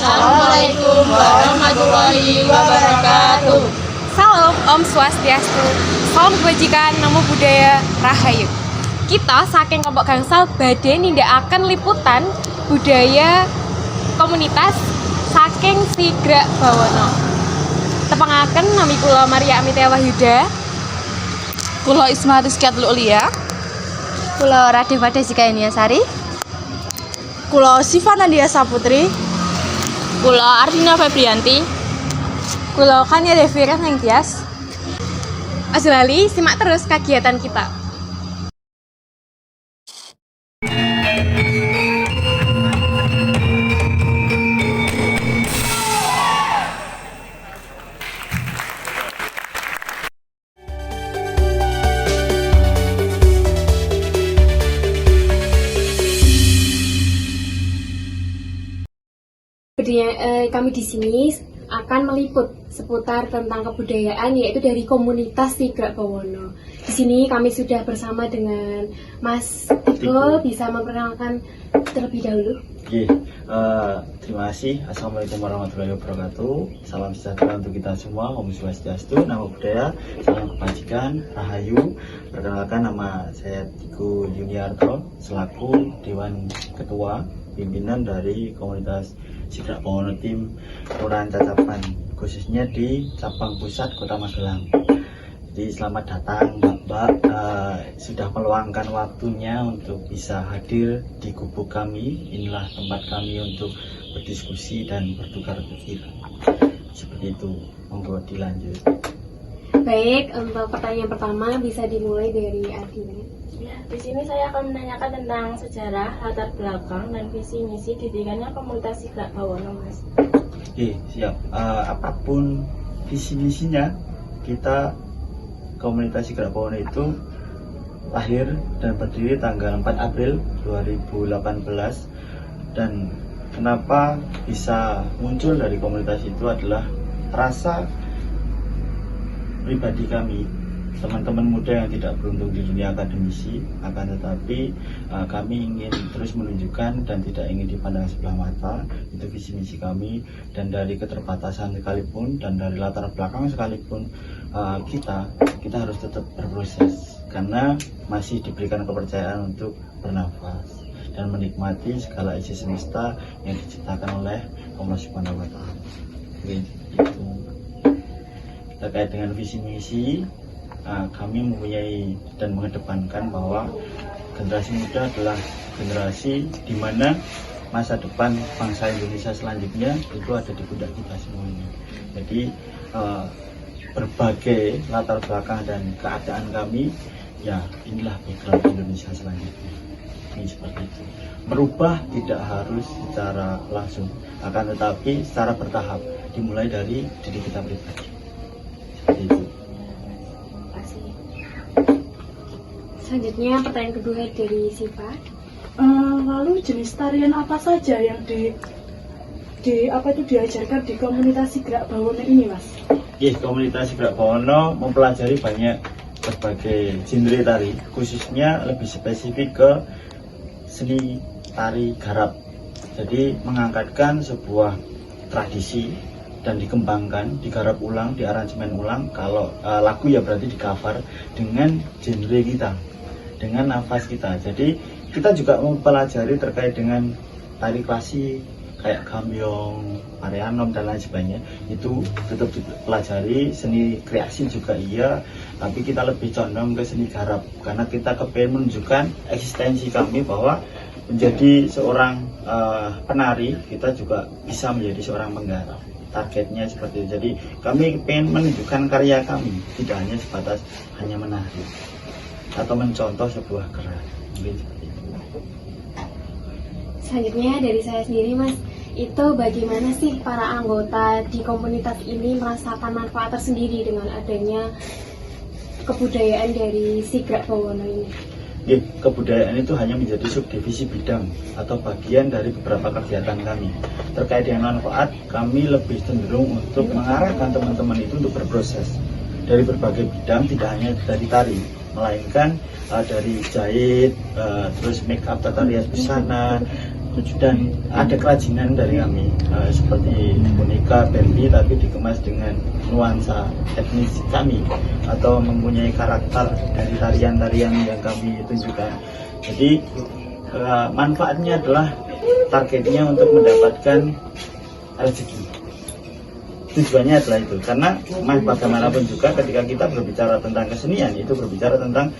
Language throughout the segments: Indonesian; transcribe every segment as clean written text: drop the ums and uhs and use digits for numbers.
Assalamualaikum warahmatullahi wabarakatuh. Salam Om Swastiastu, salam kebajikan, namo budaya, rahayu. Kita saking kelompok gangsal badhe nindakaken liputan budaya komunitas saking Sigrak Bawana. Tepangaken nami kula Maria Amitia Wahyuda, Kula Isma Rizkyat Lulia, Kula Radhika Desika Iniasari, Kula Siva Nadia Saputri, kula Ardina Febrianti, kula Kania Devi Renengtias. Aja lali simak terus kegiatan kita. Kami di sini akan meliput seputar tentang kebudayaan, yaitu dari komunitas Sigrak Bawana. Di sini kami sudah bersama dengan Mas Tiko. Bisa memperkenalkan terlebih dahulu? Terima kasih. Assalamualaikum warahmatullahi wabarakatuh. Salam sejahtera untuk kita semua. Om Swastiastu, nama budaya, salam kebajikan, rahayu. Perkenalkan, nama saya Tiko Yuniarto, selaku Dewan Ketua Pimpinan dari komunitas Sigrak Bawana Tim Kelurahan Cacapan, khususnya di Cabang Pusat Kota Magelang. Jadi selamat datang Mbak, sudah meluangkan waktunya untuk bisa hadir di gubuk kami. Inilah tempat kami untuk berdiskusi dan bertukar pikiran. Seperti itu, monggo dilanjut. Baik, untuk pertanyaan pertama bisa dimulai dari Ardina. Ya, di sini saya akan menanyakan tentang sejarah, latar belakang, dan visi misi didirikannya komunitas Sigrak Bawana, Mas. Siap. Apapun visi misinya, kita komunitas Sigrak Bawana itu lahir dan berdiri tanggal 4 April 2018. Dan kenapa bisa muncul dari komunitas itu adalah rasa pribadi kami, teman-teman muda yang tidak beruntung di dunia akademisi, akan tetapi kami ingin terus menunjukkan dan tidak ingin dipandang sebelah mata. Itu visi misi kami, dan dari keterbatasan sekalipun dan dari latar belakang sekalipun, kita harus tetap berproses karena masih diberikan kepercayaan untuk bernafas dan menikmati segala isi semesta yang diciptakan oleh Allah Subhanahu wa Ta'ala. Itu terkait dengan visi misi. Kami mempunyai dan mengedepankan bahwa generasi muda adalah generasi di mana masa depan bangsa Indonesia selanjutnya itu ada di pundak kita semuanya. Jadi berbagai latar belakang dan keadaan kami, ya inilah background Indonesia selanjutnya. Ini seperti itu. Merubah tidak harus secara langsung, akan tetapi secara bertahap, dimulai dari diri kita pribadi. Seperti itu. Selanjutnya pertanyaan kedua dari Siva. lalu jenis tarian apa saja yang diajarkan di komunitas Sigrak Bawana ini, Mas? Komunitas Sigrak Bawana mempelajari banyak berbagai genre tari, khususnya lebih spesifik ke seni tari garap. Jadi mengangkatkan sebuah tradisi dan dikembangkan, digarap ulang, diaransemen ulang. Kalau lagu ya berarti di cover dengan genre kita, dengan nafas kita. Jadi kita juga mempelajari terkait dengan tari klasik kayak gambyong, pareanom dan lain sebagainya. Itu tetap dipelajari. Seni kreasi juga iya, tapi kita lebih condong ke seni garap karena kita kepengen menunjukkan eksistensi kami bahwa menjadi seorang penari, kita juga bisa menjadi seorang penggarap. Targetnya seperti itu. Jadi kami ingin menunjukkan karya kami, tidak hanya sebatas hanya menari atau mencontoh sebuah gerak. Mungkin seperti itu. Selanjutnya dari saya sendiri, Mas, itu bagaimana sih para anggota di komunitas ini merasakan manfaat tersendiri dengan adanya kebudayaan dari Sigrak Bawana ini? Kebudayaan itu hanya menjadi subdivisi bidang atau bagian dari beberapa kegiatan kami. Terkait dengan manfaat, kami lebih cenderung untuk mengarahkan teman-teman itu untuk berproses dari berbagai bidang, tidak hanya dari tari, melainkan dari jahit, terus make up, tata rias busana, Dan ada kerajinan dari kami seperti boneka Barbie tapi dikemas dengan nuansa etnis kami atau mempunyai karakter dari tarian-tarian yang kami tunjukkan. Jadi manfaatnya adalah targetnya untuk mendapatkan rezeki. Tujuannya adalah itu, karena bagaimanapun juga ketika kita berbicara tentang kesenian itu berbicara tentang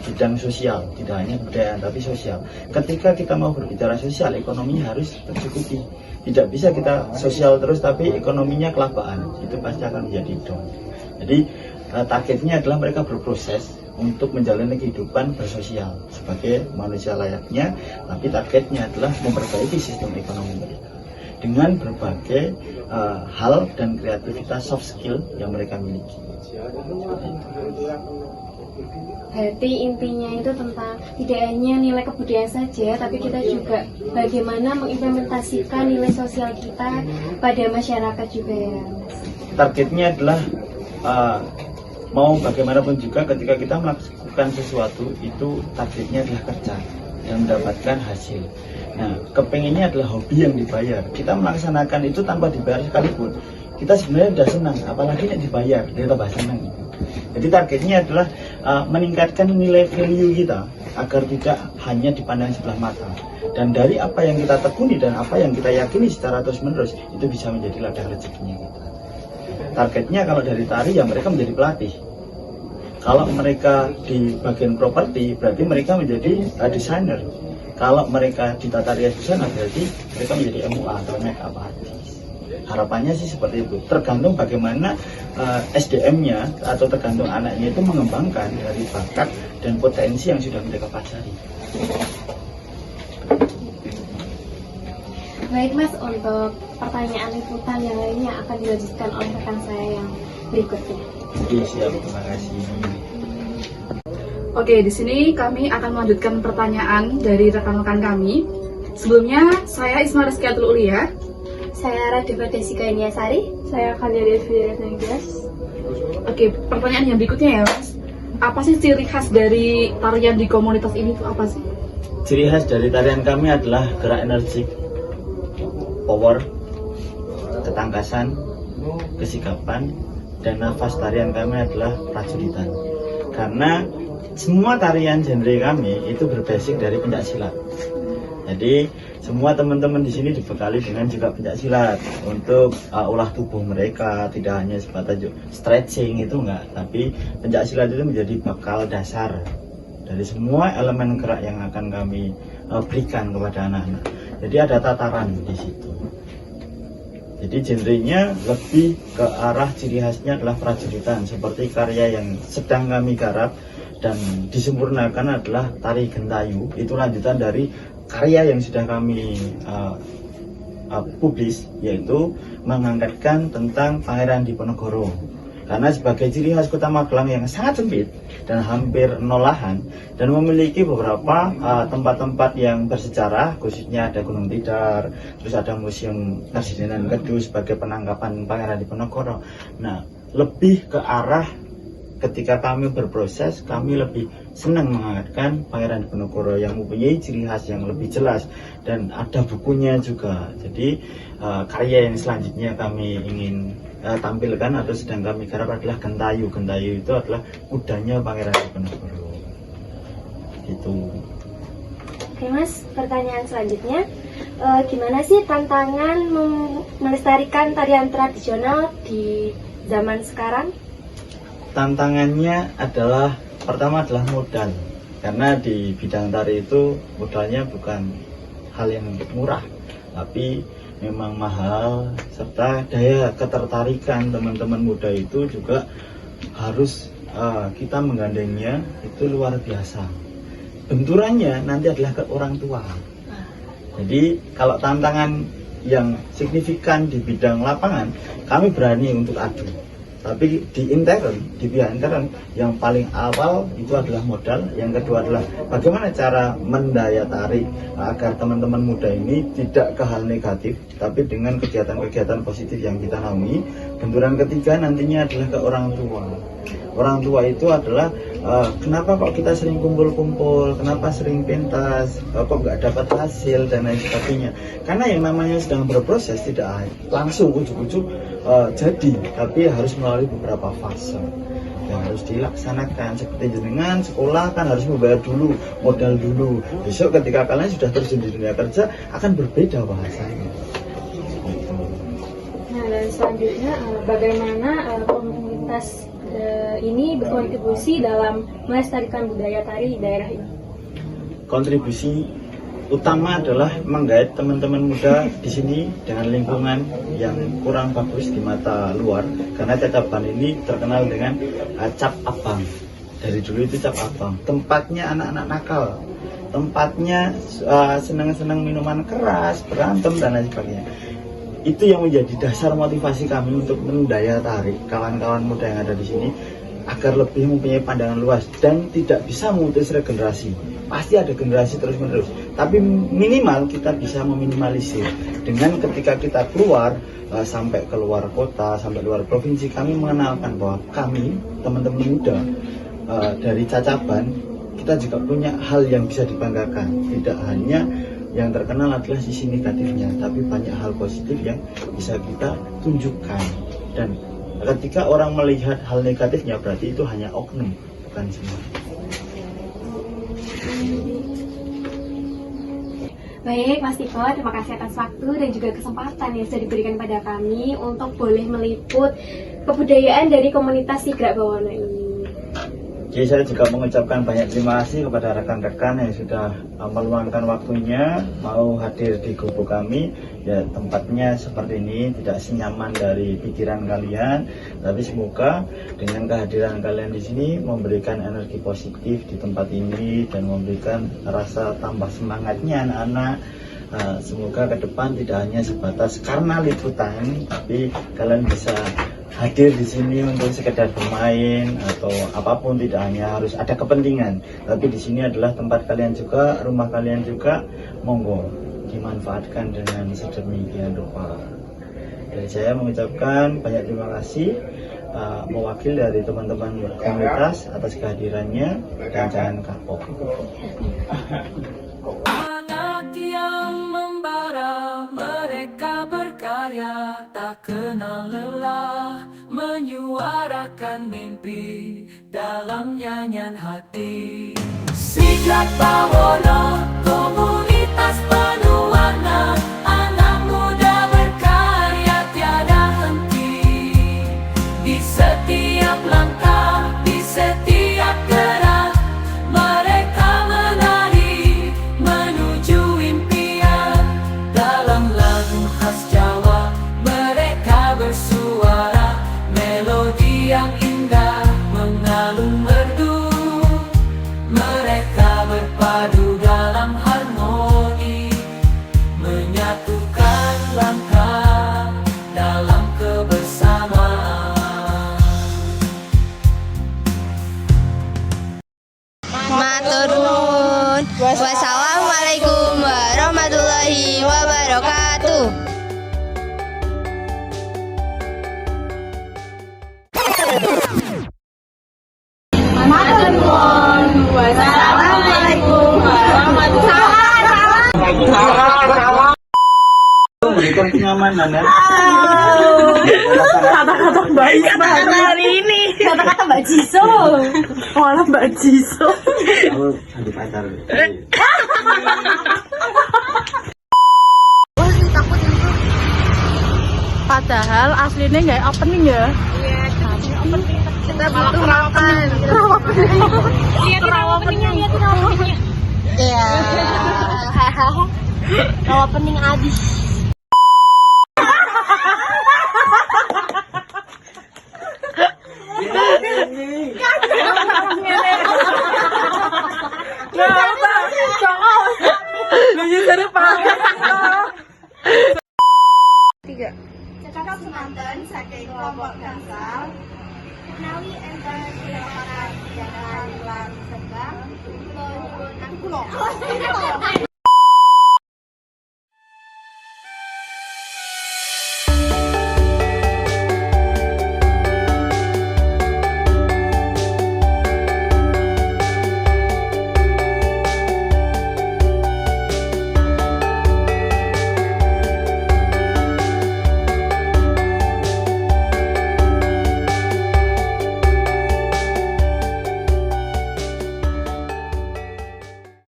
bidang sosial, tidak hanya kebudayaan tapi sosial. Ketika kita mau berbicara sosial, ekonomi harus tercukupi. Tidak bisa kita sosial terus tapi ekonominya kelabakan, itu pasti akan menjadi down. Jadi targetnya adalah mereka berproses untuk menjalani kehidupan bersosial sebagai manusia layaknya, tapi targetnya adalah memperbaiki sistem ekonomi mereka dengan berbagai hal dan kreativitas soft skill yang mereka miliki. Berarti intinya itu tentang tidak hanya nilai kebudayaan saja, tapi kita juga bagaimana mengimplementasikan nilai sosial kita pada masyarakat juga ya, Mas. Targetnya adalah mau bagaimanapun juga ketika kita melakukan sesuatu itu targetnya adalah kerja yang mendapatkan hasil. Nah, kepengennya adalah hobi yang dibayar. Kita melaksanakan itu tanpa dibayar sekalipun. Kita sebenarnya sudah senang, apalagi yang dibayar, kita tambah senang. Jadi targetnya adalah meningkatkan nilai value kita agar tidak hanya dipandang sebelah mata. Dan dari apa yang kita tekuni dan apa yang kita yakini secara terus-menerus itu bisa menjadi ladang rezekinya kita. Targetnya kalau dari tari ya mereka menjadi pelatih. Kalau mereka di bagian properti berarti mereka menjadi desainer. Kalau mereka di tata rias busana berarti mereka menjadi MUA atau make up artist. Harapannya sih seperti itu. Tergantung bagaimana SDM-nya atau tergantung anaknya itu mengembangkan dari bakat dan potensi yang sudah mereka pelajari. Baik Mas, untuk pertanyaan liputan yang lainnya akan dilanjutkan oleh rekan saya yang berikutnya. Oke, siap, terima kasih. Oke, di sini kami akan melanjutkan pertanyaan dari rekan-rekan kami. Sebelumnya, saya Isma Rizkiatul Ulia. Saya Radeva Desika Iniasari. Saya Kalia Devi Renenggas. Oke, pertanyaan yang berikutnya ya Mas. Apa sih ciri khas dari tarian di komunitas ini itu apa sih? Ciri khas dari tarian kami adalah gerak energik, power, ketangkasan, kesikapan, dan nafas tarian kami adalah prajuritan. Karena semua tarian genre kami itu berbasic dari pencaksilat. Jadi semua teman-teman di sini dibekali dengan juga pencaksilat untuk olah tubuh mereka, tidak hanya sebatas stretching itu enggak, tapi pencaksilat itu menjadi bekal dasar dari semua elemen gerak yang akan kami berikan kepada anak-anak. Jadi ada tataran di situ. Jadi genrenya lebih ke arah ciri khasnya adalah prajuritan, seperti karya yang sedang kami garap dan disempurnakan adalah tari gentayu. Itu lanjutan dari karya yang sudah kami publis, yaitu mengangkatkan tentang Pangeran Diponegoro. Karena sebagai ciri khas Kota Magelang yang sangat sempit dan hampir nol lahan dan memiliki beberapa tempat-tempat yang bersejarah, khususnya ada Gunung Tidar, terus ada Museum Karsidenan Kedu sebagai penangkapan Pangeran Diponegoro. Nah, lebih ke arah ketika kami berproses, kami lebih senang mengangkatkan Pangeran Diponegoro yang mempunyai ciri khas yang lebih jelas dan ada bukunya juga. Jadi karya yang selanjutnya kami ingin tampilkan atau sedang kami garap adalah gentayu. Gentayu itu adalah kudanya Pangeran Diponegoro. Gitu. Oke Mas, pertanyaan selanjutnya, gimana sih tantangan melestarikan tarian tradisional di zaman sekarang? Tantangannya adalah pertama adalah modal, karena di bidang tari itu modalnya bukan hal yang murah, tapi memang mahal, serta daya ketertarikan teman-teman muda itu juga harus kita menggandengnya itu luar biasa. Benturannya nanti adalah ke orang tua. Jadi kalau tantangan yang signifikan di bidang lapangan, kami berani untuk adu. Tapi di intern, di pihak intern, yang paling awal itu adalah modal, yang kedua adalah bagaimana cara mendaya tarik agar teman-teman muda ini tidak ke hal negatif, tapi dengan kegiatan-kegiatan positif yang kita naungi. Benturan ketiga nantinya adalah ke orang tua. Orang tua itu adalah kenapa kok kita sering kumpul-kumpul, kenapa sering pentas, kok nggak dapat hasil dan lain sebagainya. Karena yang namanya sedang berproses tidak langsung ujuk-ujuk jadi, tapi harus melalui beberapa fase yang harus dilaksanakan. Seperti jenengan sekolah kan harus membayar dulu, modal dulu. Besok ketika kalian sudah terjun di dunia kerja akan berbeda bahasanya. Nah, dan selanjutnya bagaimana komunitas ini berkontribusi dalam melestarikan budaya tari di daerah ini? Kontribusi utama adalah menggait teman-teman muda di sini dengan lingkungan yang kurang bagus di mata luar, karena Cacaban ini terkenal dengan cap abang. Dari dulu itu cap abang, tempatnya anak-anak nakal, tempatnya senang-senang minuman keras, berantem dan lain sebagainya. Itu yang menjadi dasar motivasi kami untuk mendaya tarik kawan-kawan muda yang ada di sini agar lebih mempunyai pandangan luas dan tidak bisa memutus regenerasi. Pasti ada generasi terus-menerus, tapi minimal kita bisa meminimalisir dengan ketika kita keluar sampai keluar kota, sampai luar provinsi, kami mengenalkan bahwa kami teman-teman muda dari Cacaban, kita juga punya hal yang bisa dibanggakan. Tidak hanya yang terkenal adalah sisi negatifnya, tapi banyak hal positif yang bisa kita tunjukkan. Dan ketika orang melihat hal negatifnya, berarti itu hanya oknum, bukan semua. Baik, Mas Tiko, terima kasih atas waktu dan juga kesempatan yang sudah diberikan pada kami untuk boleh meliput kebudayaan dari komunitas Sigrak Bawono ini. Jadi saya juga mengucapkan banyak terima kasih kepada rekan-rekan yang sudah meluangkan waktunya mau hadir di gubuk kami. Ya, tempatnya seperti ini tidak senyaman dari pikiran kalian, tapi semoga dengan kehadiran kalian di sini memberikan energi positif di tempat ini dan memberikan rasa tambah semangatnya anak-anak. Semoga ke depan tidak hanya sebatas karena liputan, tapi kalian bisa hadir di sini untuk sekedar bermain atau apapun, tidak hanya harus ada kepentingan, tapi di sini adalah tempat kalian juga, rumah kalian juga, monggo dimanfaatkan dengan sedemikian rupa. Dari saya mengucapkan banyak terima kasih mewakil dari teman-teman komunitas atas kehadirannya, dan jangan kapok. Anak yang membara, mereka berkarya, tak kenal lelah, menyuarakan mimpi dalam nyanyian hati. Sigrak Bawono, komunitas penuh warna, anak muda berkarya tiada henti. Di setiap langkah, di setiap gerak, mereka menari menuju impian. Dalam lagu khas Jawa, mereka bersuara, melodi yang indah mengalun merdu. Mereka berpadu dalam harmoni, menyatukan langkah dalam kebersamaan. Matur nuwun. Wassalamualaikum warahmatullahi wabarakatuh. Matur nuwun. Wassalamualaikum warahmatullahi wabarakatuh. Memberikan kenyamanan ya. Kata-kata baik hari ini. Kata-kata Mbak Jiso. Malah Mbak Jiso. Aku ada pacar. Padahal aslinya nggak opening ya. Iya, kita butuh makan. Lihatin rawa peningnya, lihatin rawa peningnya. Iya. Rawa pening abis. Cekap semanten saking kelompok gangsal menawi enten kelaparan jangan lan sedang kula nyuwun